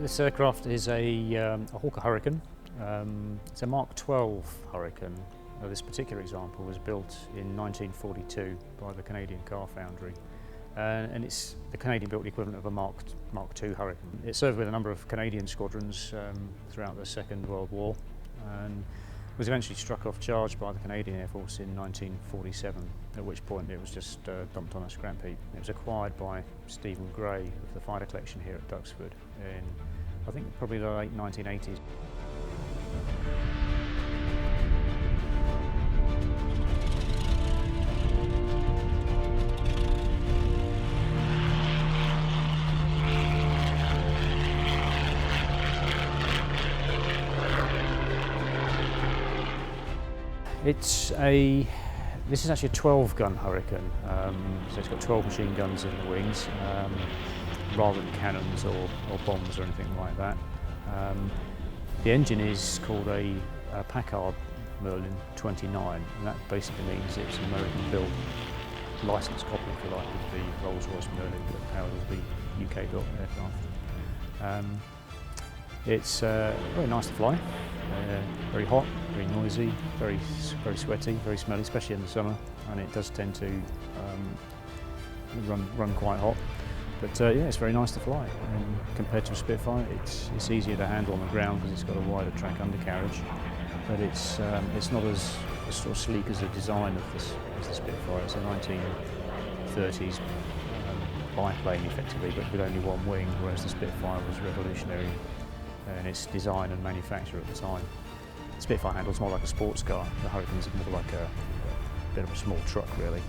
This aircraft is a Hawker Hurricane. It's a Mark 12 Hurricane. This particular example was built in 1942 by the Canadian car foundry. And it's the Canadian-built equivalent of a Mark II Hurricane. It served with a number of Canadian squadrons throughout the Second World War and was eventually struck off charge by the Canadian Air Force in 1947, at which point it was just dumped on a scrap heap. It was acquired by Stephen Gray of the fighter collection here at Duxford in, I think, probably the late 1980s. This is actually a 12-gun Hurricane, so it's got 12 machine guns in the wings, rather than cannons or bombs or anything like that. The engine is called a Packard Merlin 29, and that basically means it's an American-built licensed copy, if you like, of the Rolls-Royce Merlin that powered all the UK-built aircraft. It's very nice to fly, very hot, very noisy, very sweaty, very smelly, especially in the summer, and it does tend to run quite hot. But yeah, it's very nice to fly. And compared to a Spitfire, it's easier to handle on the ground because it's got a wider track undercarriage. But it's not as sort of sleek as the design of the Spitfire. It's a 1930s biplane effectively, but with only one wing, whereas the Spitfire was revolutionary in its design and manufacture at the time. The Spitfire handles more like a sports car. The Hurricane's more like a bit of a small truck, really.